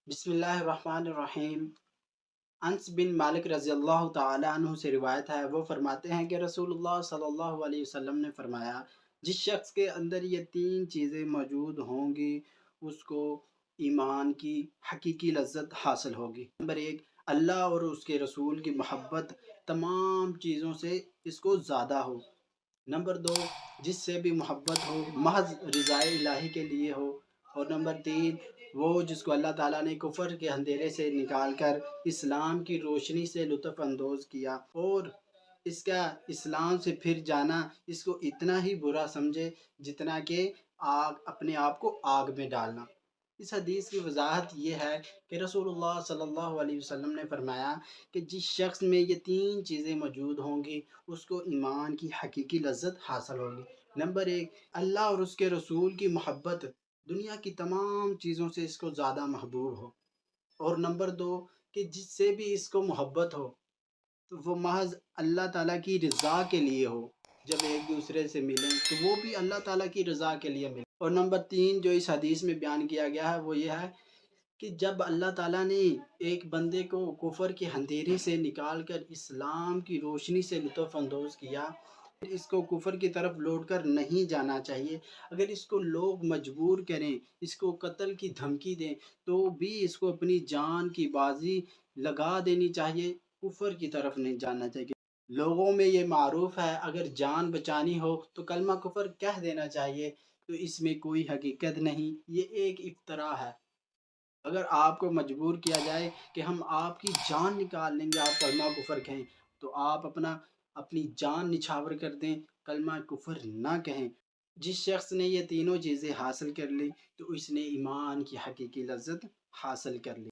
بسم اللہ الرحمن الرحیم۔ انس بن مالک رضی اللہ تعالی عنہ سے روایت ہے، وہ فرماتے ہیں کہ رسول اللہ صلی اللہ علیہ وسلم نے فرمایا، جس شخص کے اندر یہ تین چیزیں موجود ہوں گی اس کو ایمان کی حقیقی لذت حاصل ہوگی۔ نمبر ایک، اللہ اور اس کے رسول کی محبت تمام چیزوں سے اس کو زیادہ ہو۔ نمبر دو، جس سے بھی محبت ہو محض رضائے الہی کے لیے ہو۔ اور نمبر تین، وہ جس کو اللہ تعالیٰ نے کفر کے اندھیرے سے نکال کر اسلام کی روشنی سے لطف اندوز کیا اور اس کا اسلام سے پھر جانا اس کو اتنا ہی برا سمجھے جتنا کہ آگ اپنے آپ کو آگ میں ڈالنا۔ اس حدیث کی وضاحت یہ ہے کہ رسول اللہ صلی اللہ علیہ وسلم نے فرمایا کہ جس شخص میں یہ تین چیزیں موجود ہوں گی اس کو ایمان کی حقیقی لذت حاصل ہوگی۔ نمبر ایک، اللہ اور اس کے رسول کی محبت دنیا کی تمام چیزوں سے اس کو زیادہ محبوب ہو۔ اور نمبر دو، کہ جس سے بھی اس کو محبت ہو تو وہ محض اللہ تعالیٰ کی رضا کے لیے ہو، جب ایک دوسرے سے ملیں تو وہ بھی اللہ تعالیٰ کی رضا کے لیے ملیں۔ اور نمبر تین جو اس حدیث میں بیان کیا گیا ہے وہ یہ ہے کہ جب اللہ تعالیٰ نے ایک بندے کو کفر کے اندھیرے سے نکال کر اسلام کی روشنی سے لطف اندوز کیا، اس کو کفر کی طرف لوٹ کر نہیں جانا چاہیے۔ اگر اس کو لوگ مجبور کریں، اس کو قتل کی دھمکی دیں تو بھی اس کو اپنی جان کی بازی لگا دینی چاہیے، کفر کی طرف نہیں جانا چاہیے۔ لوگوں میں یہ معروف ہے اگر جان بچانی ہو تو کلمہ کفر کہہ دینا چاہیے، تو اس میں کوئی حقیقت نہیں، یہ ایک افطرا ہے۔ اگر آپ کو مجبور کیا جائے کہ ہم آپ کی جان نکال لیں گے آپ کلمہ کفر کہیں، تو آپ اپنی جان نچھاور کر دیں، کلمہ کفر نہ کہیں۔ جس شخص نے یہ تینوں چیزیں حاصل کر لی تو اس نے ایمان کی حقیقی لذت حاصل کر لی۔